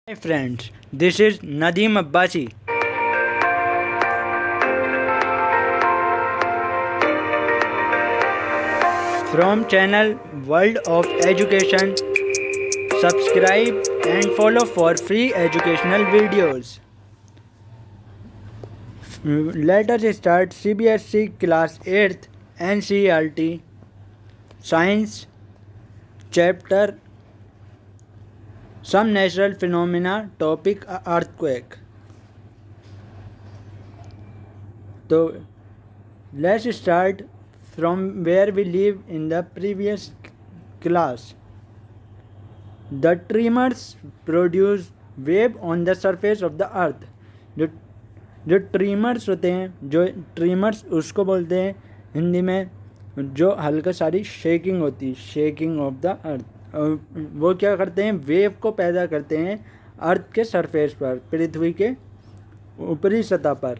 Hi friends, this is Nadeem Abbasi. From channel World of Education. Subscribe and follow for free educational videos. Let us start CBSE class 8th NCERT Science chapter Some Natural Phenomena topic Earthquake. So let's start from where we leave in the previous class. The tremors produce wave on the surface of the earth. जो जो tremors होते हैं, जो tremors उसको बोलते हैं हिंदी में जो हल्का सारी शेकिंग होती है, शेकिंग ऑफ द अर्थ. वो क्या करते हैं, वेव को पैदा करते हैं अर्थ के सरफेस पर, पृथ्वी के ऊपरी सतह पर.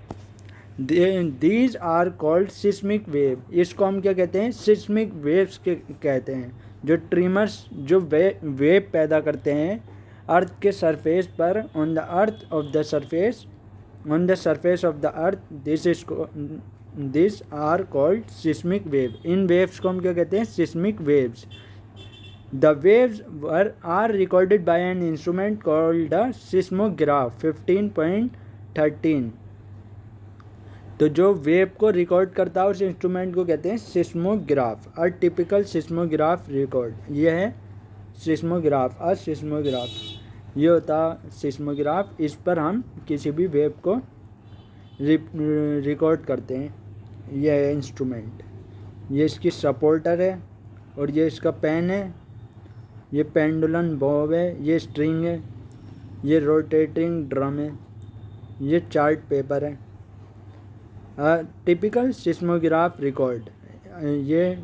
These are called seismic wave. इसको हम क्या कहते हैं, सिस्मिक वेव्स के कहते हैं. जो ट्रीमर्स जो वेव पैदा करते हैं अर्थ के सरफेस पर, on the earth of the surface, on the surface of the earth, this are called seismic wave. इन वेव्स को हम क्या कहते हैं, seismic waves. The waves are recorded by an instrument called the seismograph 15.13. तो जो wave को record करता है उस इंस्ट्रूमेंट को कहते हैं seismograph. A typical seismograph record, ये है सिस्मोग्राफ. ये होता सिस्मोग्राफ. इस पर हम किसी भी वेव को रिकॉर्ड करते हैं. ये है इंस्ट्रूमेंट. ये इसकी सपोर्टर है और ये इसका पेन है. ये पेंडुलम बॉब है. ये स्ट्रिंग है. ये रोटेटिंग ड्रम है. ये चार्ट पेपर है. टिपिकल सिस्मोग्राफ रिकॉर्ड, ये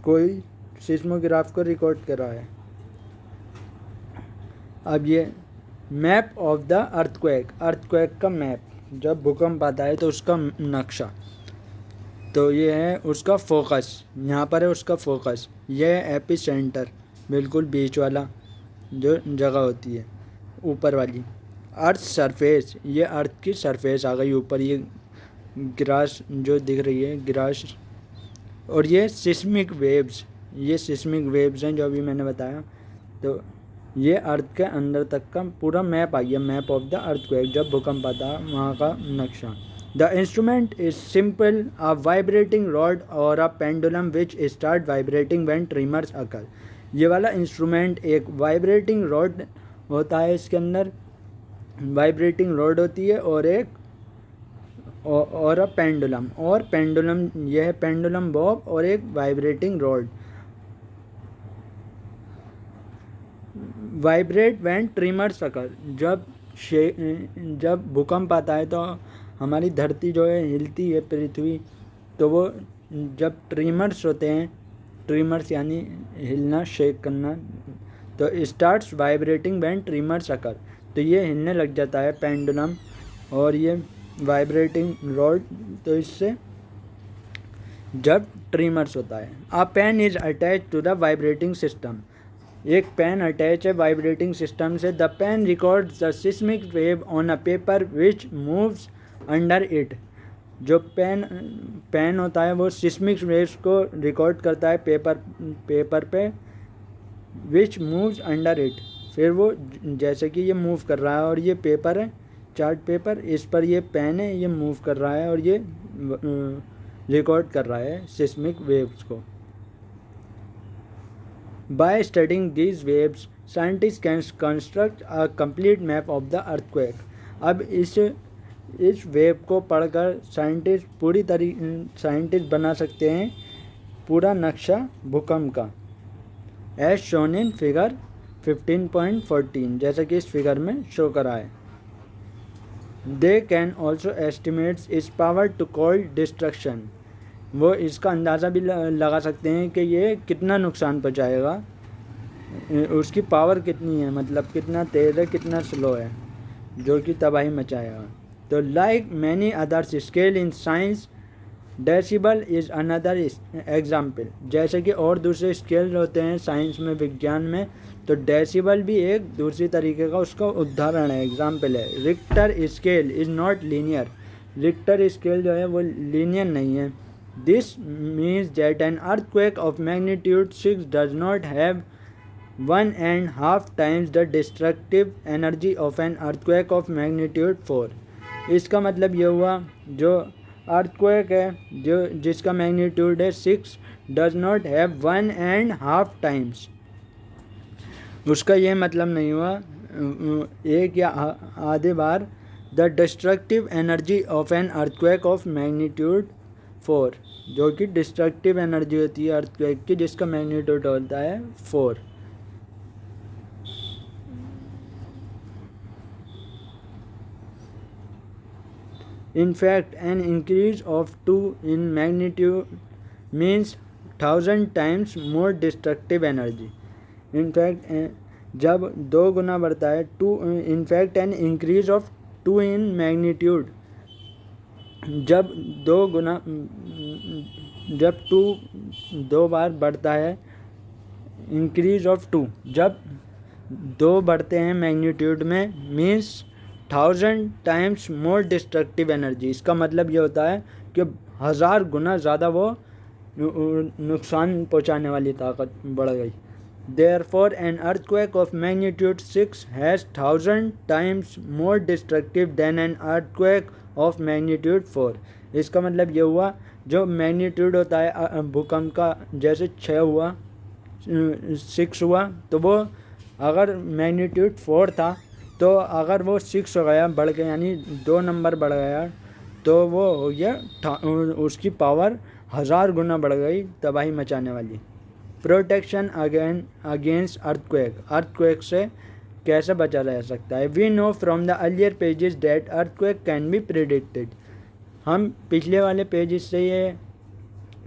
कोई सिस्मोग्राफ को रिकॉर्ड कर रहा है. अब ये मैप ऑफ द अर्थक्वेक का मैप. जब भूकंप आता है तो उसका नक्शा. तो ये है उसका फोकस, यहाँ पर है उसका फोकस. ये है एपी सेंटर, बिल्कुल बीच वाला जो जगह होती है ऊपर वाली. अर्थ सरफेस, ये अर्थ की सरफेस आ गई ऊपर, ये ग्रास जो दिख रही है, ग्रास. और ये सिस्मिक वेव्स, ये सिस्मिक वेव्स हैं जो अभी मैंने बताया. तो ये अर्थ के अंदर तक का पूरा मैप आ गया, मैप ऑफ द अर्थक्वेक. जब भूकंप आता है वहाँ का नक्शा. The instrument is simple, a vibrating rod और a pendulum which start vibrating when tremors occur. ये वाला इंस्ट्रूमेंट एक वाइब्रेटिंग रॉड होता है, इसके अंदर वाइब्रेटिंग रॉड होती है और एक और पेंडुलम. और पेंडुलम, यह है पेंडुलम बॉब और एक vibrating rod. Vibrate when tremors occur. जब भूकंप आता है तो हमारी धरती जो है हिलती है, पृथ्वी. तो वो जब ट्रीमर्स होते हैं, ट्रीमर्स यानी हिलना, शेक करना, तो स्टार्ट्स वाइब्रेटिंग व्हेन ट्रीमर्स अकर. तो ये हिलने लग जाता है पेंडुलम और ये वाइब्रेटिंग रॉड. तो इससे जब ट्रीमर्स होता है. A pen is attach to the vibrating system. एक पेन अटैच है वाइब्रेटिंग सिस्टम से. The pen records the seismic wave on a paper which moves under it. जो पेन होता है वो सिस्मिक वेव्स को रिकॉर्ड करता है पेपर पे, विच मूव्स अंडर इट. फिर वो जैसे कि ये मूव कर रहा है और ये पेपर है, चार्ट पेपर, इस पर ये पेन है, ये मूव कर रहा है और ये रिकॉर्ड कर रहा है सिस्मिक वेव्स को. By studying these waves scientist can construct a complete map of the earthquake. अब इस वेव को पढ़कर साइंटिस्ट बना सकते हैं पूरा नक्शा भूकंप का, एज शोन इन फिगर 15.14, जैसा कि इस फिगर में शो करा है. दे कैन ऑल्सो एस्टिमेट्स इस पावर टू कॉल डिस्ट्रक्शन. वो इसका अंदाज़ा भी लगा सकते हैं कि ये कितना नुकसान पहुँचाएगा, उसकी पावर कितनी है, मतलब कितना तेज़ है, कितना स्लो है, जो कि तबाही मचाएगा. तो like many others scale in science, decibel is another example. जैसे कि और दूसरे स्केल होते हैं साइंस में, विज्ञान में, तो डेसिबल भी एक दूसरी तरीके का उसका उदाहरण है, एग्जाम्पल है। Richter scale is not linear. Richter scale जो है वो लीनियर नहीं है। This means that an earthquake of magnitude 6 does not have 1.5 times the destructive energy of an earthquake of magnitude 4। इसका मतलब ये हुआ, जो अर्थक्वेक है जिसका मैग्नीट्यूड है 6 डज नॉट हैव 1.5 times, उसका ये मतलब नहीं हुआ एक या आधे बार the destructive energy of an earthquake of magnitude 4, जो कि डिस्ट्रक्टिव एनर्जी होती है अर्थक्वेक की जिसका मैग्नीट्यूड होता है 4। In fact, an increase of 2 in magnitude means 1000 times more destructive energy. In fact, जब 2 गुना बढ़ता है, in fact an increase of 2 in magnitude, जब 2 बार बढ़ता है, इंक्रीज ऑफ 2, जब 2 बढ़ते हैं मैग्नीट्यूड में, means 1000 times more destructive energy. इसका मतलब ये होता है कि 1000 गुना ज़्यादा वो नुकसान पहुंचाने वाली ताकत बढ़ गई। Therefore, an earthquake of magnitude 6 has 1000 times more destructive than an earthquake of magnitude 4। इसका मतलब ये हुआ, जो मैग्नीट्यूड होता है भूकंप का, जैसे 6 हुआ, 6 हुआ, तो वो अगर मैग्नीट्यूड 4 था, तो अगर वो 6 हो गया, बढ़ गया, यानी 2 नंबर बढ़ गया, तो वो हो गया, उसकी पावर 1000 गुना बढ़ गई, तबाही मचाने वाली। प्रोटेक्शन अगेंस्ट अर्थक्वेक से कैसे बचा जा सकता है? We know from the earlier pages that earthquake can be predicted. हम पिछले वाले पेजेस से ये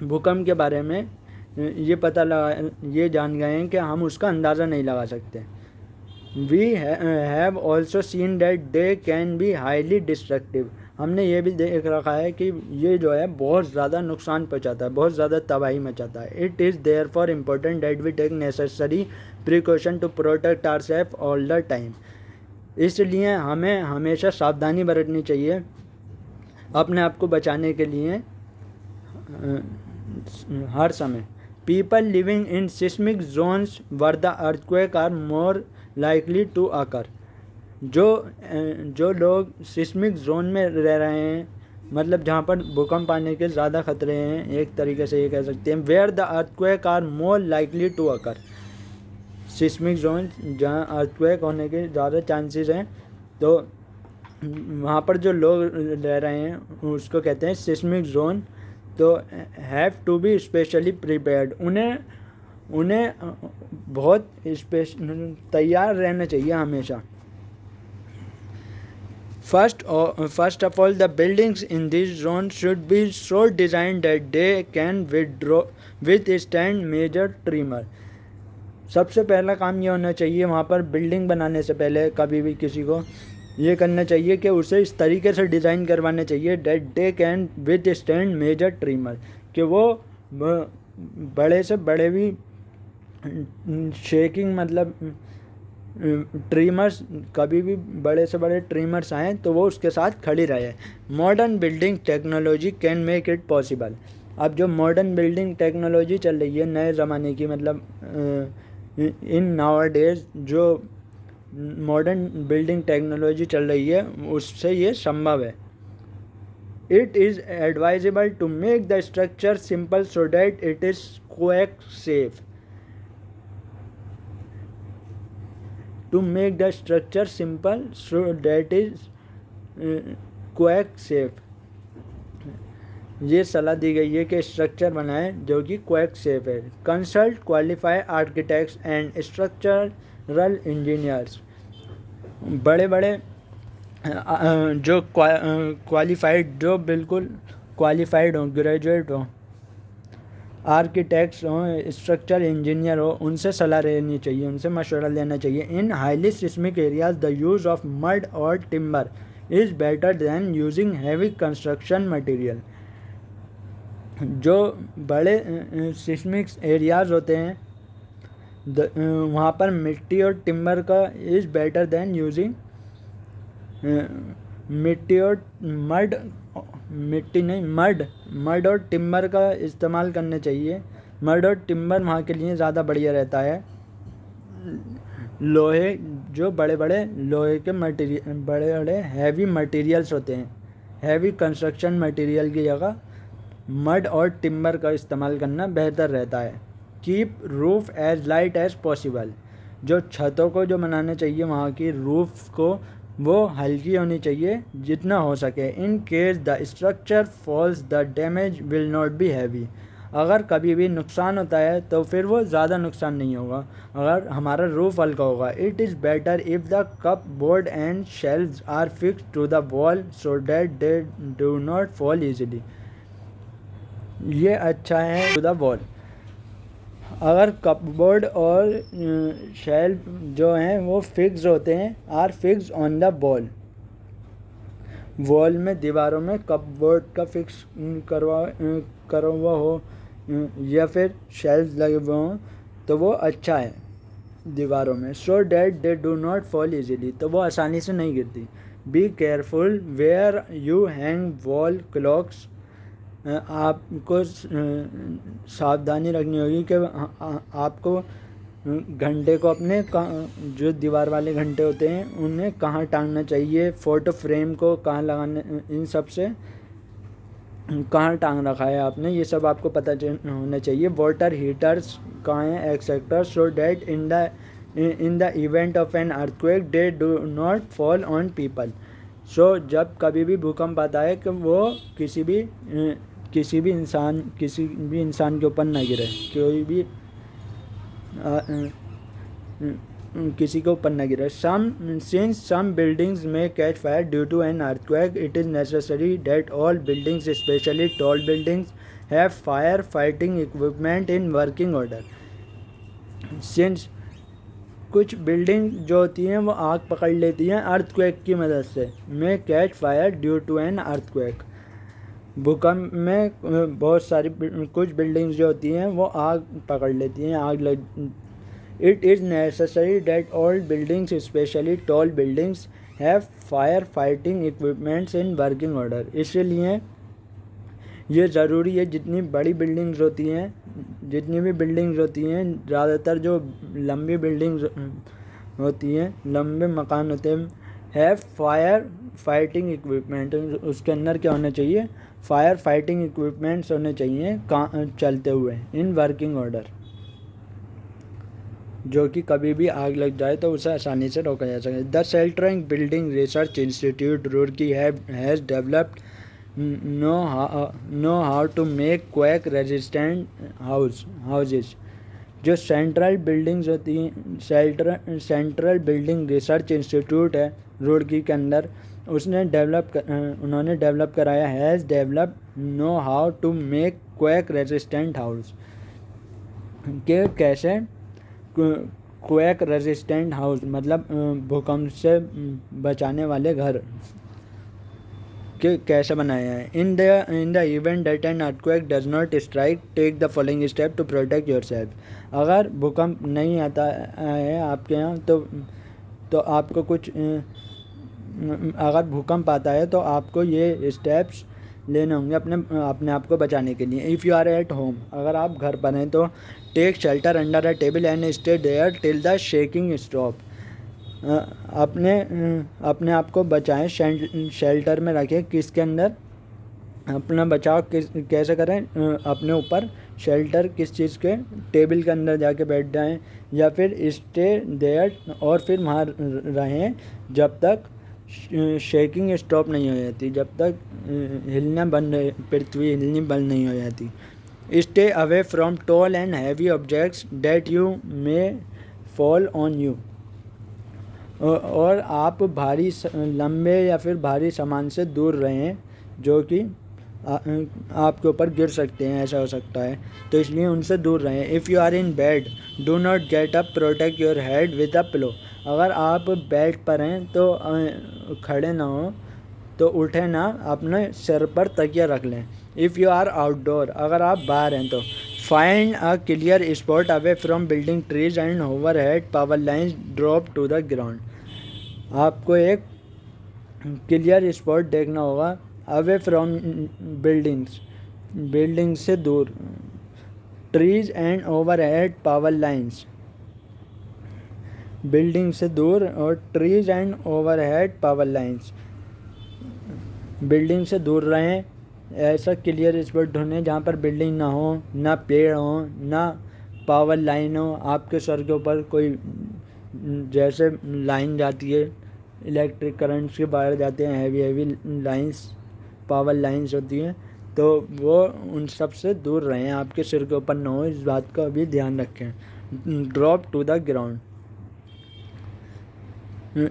भूकंप के बारे में ये जान गए हैं कि हम उसका अंदाज़ा नहीं लगा सकते। We have also seen that they can be highly destructive. हमने ये भी देख रखा है कि ये जो है बहुत ज़्यादा नुकसान पहुंचाता है, बहुत ज़्यादा तबाही मचाता है। It is therefore important that we take necessary precaution to protect our self all the time. इसलिए हमें हमेशा सावधानी बरतनी चाहिए अपने आप को बचाने के लिए हर समय। People living in seismic zones where the earthquake are more likely to occur. जो लोग सिस्मिक जोन में रह रहे हैं, मतलब जहाँ पर भूकंप आने के ज़्यादा खतरे हैं, एक तरीके से ये कह सकते हैं, where the earthquake are more likely to occur. Seismic zone जहाँ अर्थक्वेक होने के ज़्यादा चांसेस हैं, तो वहाँ पर जो लोग रह रहे हैं उसको कहते हैं सिस्मिक जोन। तो have to be specially prepared. उन्हें बहुत तैयार रहना चाहिए हमेशा। First of all, the buildings in this zone should be so designed that they can withstand major tremor। सबसे पहला काम ये होना चाहिए, वहाँ पर बिल्डिंग बनाने से पहले कभी भी किसी को ये करना चाहिए कि उसे इस तरीके से डिज़ाइन करवाना चाहिए that they can withstand major tremor, कि वो बड़े से बड़े भी शेकिंग, मतलब ट्रीमर्स, कभी भी बड़े से बड़े ट्रीमर्स आएँ तो वो उसके साथ खड़ी रहे। Modern building technology can make it possible. अब जो मॉडर्न बिल्डिंग टेक्नोलॉजी चल रही है नए ज़माने की, मतलब इन नाउअडेज जो मॉडर्न बिल्डिंग टेक्नोलॉजी चल रही है, उससे ये संभव है। It is advisable to make the structure simple so that it is quake safe. To make the structure simple so that is quake safe। ये सलाह दी गई है कि स्ट्रक्चर बनाएं जो कि क्वेक सेफ है। Consult qualified architects and structural engineers. बड़े बड़े जो क्वालिफाइड, जो बिल्कुल क्वालिफाइड हों, ग्रेजुएट हों, आर्किटेक्ट्स हों, स्ट्रक्चरल इंजीनियर हो, उनसे सलाह लेनी चाहिए, उनसे मशवरा लेना चाहिए। In highly seismic areas the use of mud और timber is better than using heavy construction material. जो बड़े सिस्मिक एरियाज़ होते हैं वहाँ पर मिट्टी और टिम्बर का is better than using mud और टिम्बर का इस्तेमाल करने चाहिए। मड और टिम्बर वहाँ के लिए ज़्यादा बढ़िया रहता है। लोहे जो बड़े बड़े लोहे के मटेरियल बड़े बड़े हैवी मटेरियल्स होते हैं, हैवी कंस्ट्रक्शन मटेरियल की जगह मड और टिम्बर का इस्तेमाल करना बेहतर रहता है। Keep roof as light as possible, जो छतों को जो बनाना चाहिए वहाँ की रूफ को वो हल्की होनी चाहिए जितना हो सके। In case the structure falls the damage will not be heavy, अगर कभी भी नुकसान होता है तो फिर वो ज़्यादा नुकसान नहीं होगा अगर हमारा रूफ हल्का होगा। It is better if the cupboard and shelves are fix to the wall so that they do not fall easily, ये अच्छा है टू द वॉल। अगर कपबोर्ड और शेल्फ जो हैं वो फिक्स होते हैं, are fix on the wall में दीवारों में कपबोर्ड का फिक्स करा हुआ हो या फिर शेल्फ लगे हुए हों तो वो अच्छा है दीवारों में। So that they do not fall easily, तो वो आसानी से नहीं गिरती। Be careful where you hang wall clocks, आपको सावधानी रखनी होगी कि आपको घंटे को अपने जो दीवार वाले घंटे होते हैं उन्हें कहाँ टांगना चाहिए, फ़ोटो फ्रेम को कहाँ लगाने, इन सब से कहाँ टांग रखा है आपने, ये सब आपको पता होना चाहिए। वाटर हीटर्स कहाँ हैं etcetera, so that in the event of an earthquake they do not fall on people. So जब कभी भी भूकंप आता है कि वो किसी भी इंसान के ऊपर ना गिरे, कोई भी किसी के ऊपर न गिरे। Since some buildings may catch fire due to an earthquake, it is necessary that all buildings, especially tall buildings, have fire fighting equipment in working order. Since कुछ बिल्डिंग जो होती हैं वो आग पकड़ लेती हैं अर्थक्वेक की मदद से, may catch fire due to an earthquake. भूकंप में बहुत सारी कुछ बिल्डिंग्स जो होती हैं वो आग पकड़ लेती हैं, आग लग। It is necessary that all buildings, especially tall buildings, have fire fighting equipments in working order. इसलिए ये ज़रूरी है जितनी बड़ी बिल्डिंग्स होती हैं, जितनी भी बिल्डिंग्स होती हैं, ज़्यादातर जो लंबी बिल्डिंग्स होती हैं, लंबे मकान होते हैं, हैव फायर फाइटिंग इक्विपमेंट, उसके अंदर क्या होना चाहिए, फायर फाइटिंग इक्विपमेंट्स होने चाहिए चलते हुए इन वर्किंग ऑर्डर, जो कि कभी भी आग लग जाए तो उसे आसानी से रोका जा सके। The sheltering building research institute Roorkee has developed know how to make quake resistant houses. जो सेंट्रल बिल्डिंग्स होती हैं, सेंट्रल बिल्डिंग रिसर्च इंस्टीट्यूट है रुड़की के अंदर, उन्होंने डेवलप कराया, has develop know how to make quake resistant house, के कैसे क्वेक रेजिस्टेंट हाउस मतलब भूकंप से बचाने वाले घर के कैसे बनाए हैं। In the event that an earthquake does not strike take the following step to protect yourself. अगर भूकंप नहीं आता है आपके यहाँ तो आपको कुछ अगर भूकंप आता है तो आपको ये स्टेप्स लेने होंगे अपने आप को बचाने के लिए। If you are at home, अगर आप घर पर हैं तो take shelter under a table and stay there till the shaking stop. अपने आप को बचाएं, शेल्टर में रखें। किसके अंदर अपना बचाव कैसे करें, अपने ऊपर शेल्टर किस चीज़ के, टेबल के अंदर जाके बैठ जाएं या फिर स्टे देयर, और फिर वहाँ रहें जब तक शेकिंग स्टॉप नहीं हो जाती, जब तक पृथ्वी हिलनी बंद नहीं हो जाती। Stay away from tall and heavy objects that you may fall on you. और आप लंबे या फिर भारी सामान से दूर रहें जो कि आपके ऊपर गिर सकते हैं, ऐसा हो सकता है, तो इसलिए उनसे दूर रहें। If you are in bed do not get up, protect your head with a pillow. अगर आप बेड पर हैं तो खड़े ना हो, तो उठे ना, अपने सिर पर तकिया रख लें। इफ़ यू आर आउटडोर, अगर आप बाहर हैं तो find a clear spot away from building trees and overhead power lines drop to the ground. आपको एक क्लियर स्पॉट देखना होगा अवे फ्रॉम बिल्डिंग्स, बिल्डिंग से दूर, trees and overhead power lines, building से दूर और trees and overhead power lines, building से दूर रहें। ऐसा क्लियर स्पॉट ढूंढें जहाँ पर बिल्डिंग ना हो, ना पेड़ हो, ना पावर लाइन हो, आपके सर के ऊपर कोई जैसे लाइन जाती है, इलेक्ट्रिक करंट्स के वायर जाते हैं, हैवी लाइंस, पावर लाइंस होती हैं, तो वो उन सब से दूर रहें, आपके सिर के ऊपर ना हो, इस बात का भी ध्यान रखें। Drop to the ground.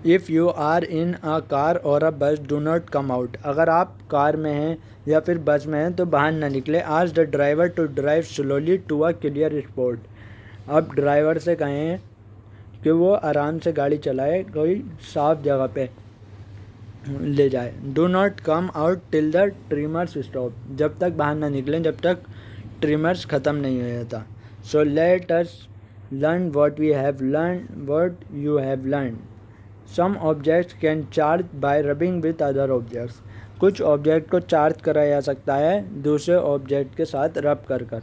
If you are in a car और अ बस डू नॉट कम आउट, अगर आप कार में हैं या फिर बस में हैं तो बाहर ना निकले। Ask the driver to drive slowly to a clear spot, अब ड्राइवर से कहें कि वो आराम से गाड़ी चलाए, कोई साफ जगह पे ले जाए। Do not come out till the trimmers stop, जब तक बाहर ना निकलें जब तक ट्रिमर्स ख़त्म नहीं हो जाता। So let us learn what we have learn, what you have learn. Some objects can charge by rubbing with other objects, कुछ ऑब्जेक्ट को चार्ज कराया जा सकता है दूसरे ऑब्जेक्ट के साथ रब कर कर।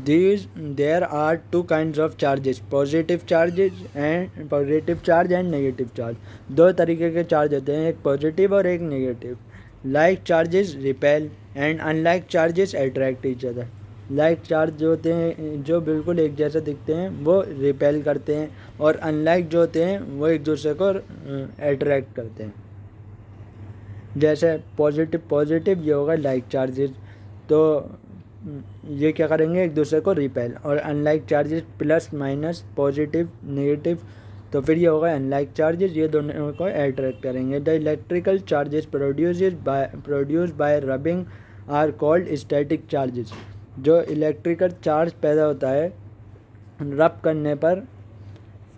There are two kinds of charges, positive charge and negative charge। दो तरीके के चार्ज होते हैं, एक पॉजिटिव और एक negative. Like charges repel and unlike charges attract each other. Like charge जो होते हैं, जो बिल्कुल एक जैसे दिखते हैं, वो रिपेल करते हैं, और अनलाइक जो होते हैं वो एक दूसरे को अट्रैक्ट करते हैं। जैसे पॉजिटिव ये होगा लाइक चार्जेस, तो ये क्या करेंगे, एक दूसरे को रिपेल, और unlike charges plus minus positive negative, तो फिर ये होगा अनलाइक चार्जेस, ये दोनों को अट्रैक्ट करेंगे। The electrical charges produce by rubbing are called static charges. जो इलेक्ट्रिकल चार्ज पैदा होता है रब करने पर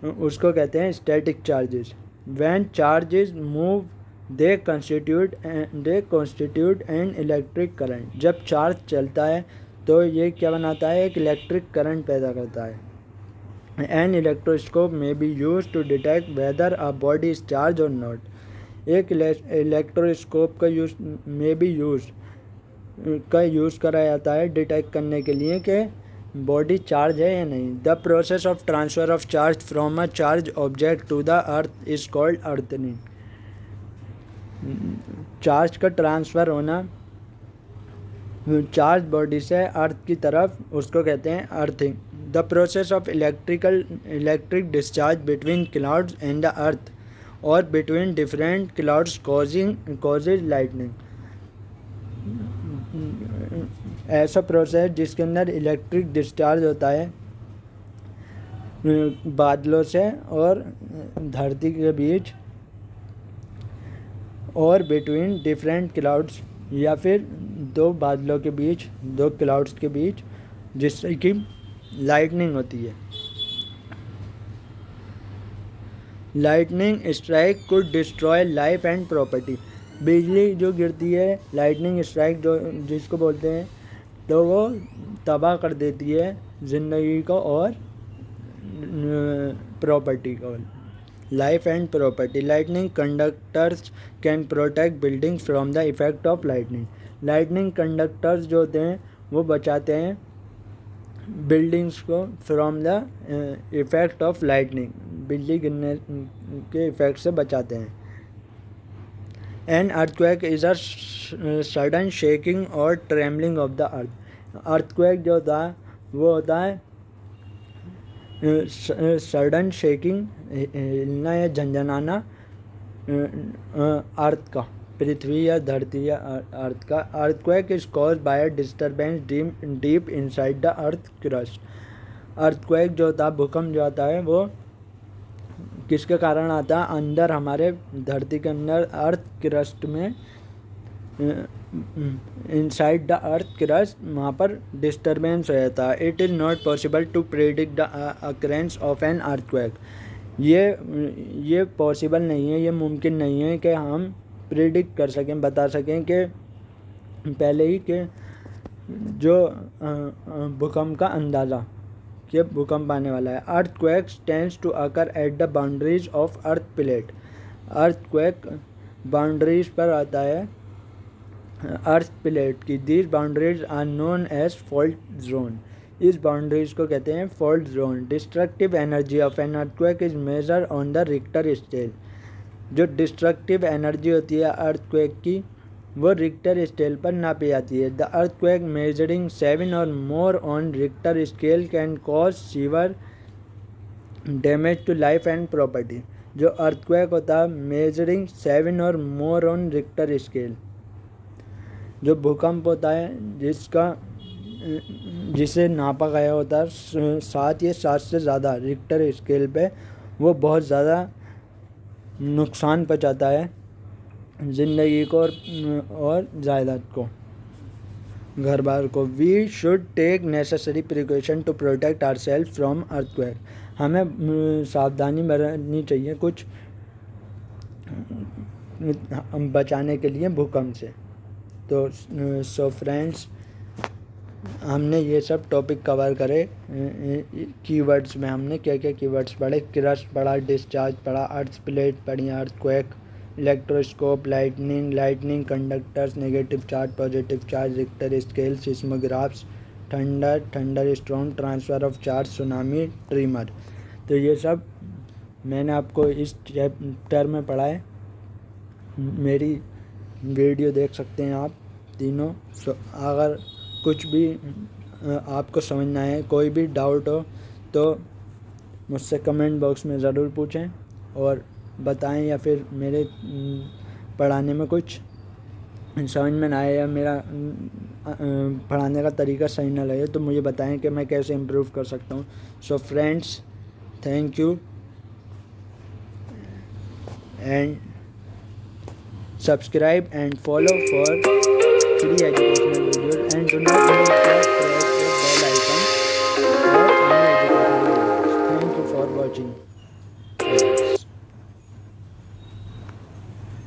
उसको कहते हैं static charges. When charges move they constitute an electric current, जब चार्ज चलता है तो ये क्या बनाता है, एक इलेक्ट्रिक करंट पैदा करता है। An electroscope may be use to detect whether a body is charge और नॉट। एक इलेक्ट्रोस्कोप का यूज़ करा जाता है डिटेक्ट करने के लिए कि बॉडी चार्ज है या नहीं। The process of transfer of charge from a charge object to the earth is called earthing. Charge का ट्रांसफ़र होना चार्ज बॉडी से अर्थ की तरफ, उसको कहते हैं earthing. The process of electric discharge between clouds and the earth और between different clouds causes lightning. ऐसा प्रोसेस जिसके अंदर इलेक्ट्रिक डिस्चार्ज होता है बादलों से और धरती के बीच, और बिटवीन डिफरेंट क्लाउड्स, या फिर दो बादलों के बीच, दो क्लाउड्स के बीच, जिससे कि लाइटनिंग होती है। Lightning strike could destroy life and property. बिजली जो गिरती है, लाइटनिंग स्ट्राइक जो जिसको बोलते हैं, तो वो तबाह कर देती है ज़िंदगी को और प्रॉपर्टी को। Life and property. Lightning conductors can protect buildings from the effect of lightning. Lightning conductors जो होते हैं वो बचाते हैं बिल्डिंग्स को from the effect of lightning, बिजली गिरने के इफेक्ट से बचाते हैं। An earthquake is a sudden shaking और trembling of the earth. Earthquake जो होता है वो होता है सडन शेकिंग, हिलना या झंझनाना अर्थ का, पृथ्वी या धरती या अर्थ का। Earthquake is cause by disturbance deep inside the earth crust. Earthquake जो होता है, भूकंप जो आता है, वो किसके कारण आता है, अंदर हमारे धरती के अंदर अर्थ क्रस्ट में, इनसाइड द अर्थ क्रस्ट, वहाँ पर डिस्टर्बेंस हो जाता है। It is not possible to predict the occurrence of an earthquake. ये पॉसिबल नहीं है, ये मुमकिन नहीं है कि हम प्रेडिक्ट कर सकें, बता सकें कि पहले ही कि जो भूकंप का अंदाज़ा कि भूकंप आने वाला है। Earthquakes tends to occur at the boundaries of earth plate. Earthquake boundaries पर आता है अर्थ प्लेट की। These boundaries are known as fault zone. इस बाउंड्रीज को कहते हैं fault zone. Destructive energy of an earthquake is measure on the Richter scale. जो destructive energy होती है अर्थक्वेक की वो रिक्टर स्केल पर नापी जाती है। द अर्थक्वेक मेजरिंग 7 और more on Richter scale can cause severe damage to life and property. जो अर्थक्वेक होता है मेजरिंग 7 और मोर ऑन रिक्टर स्केल, जो भूकंप होता है जिसे नापा गया होता है 7 या 7 से ज़्यादा रिक्टर स्केल पे, वो बहुत ज़्यादा नुकसान पहुंचाता है ज़िंदगी को और जायदाद को, घर बार को। We should take necessary precaution to protect our self from earthquake. हमें सावधानी बरतनी चाहिए कुछ बचाने के लिए भूकंप से। तो सो फ्रेंड्स, हमने ये सब टॉपिक कवर करे। कीवर्ड्स में हमने क्या क्या कीवर्ड्स पढ़े? क्रस्ट पढ़ा, डिस्चार्ज पढ़ा, अर्थ प्लेट पढ़ी, earthquake, electroscope, lightning conductors, negative charge, positive charge, Richter scale, seismographs, thunder storm, transfer of charge, tsunami, tremor. तो ये सब मैंने आपको इस चैप्टर में पढ़ा है। मेरी वीडियो देख सकते हैं आप तीनों। अगर कुछ भी आपको समझ ना आए, कोई भी डाउट हो तो मुझसे कमेंट बॉक्स में ज़रूर पूछें और बताएं, या फिर मेरे पढ़ाने में कुछ समझ में ना आए या मेरा पढ़ाने का तरीका सही ना लगे तो मुझे बताएं कि मैं कैसे इम्प्रूव कर सकता हूँ। So friends, thank you and subscribe and follow for free educational videos, and do not forget to press the bell icon for any educational videos. Thank you for watching.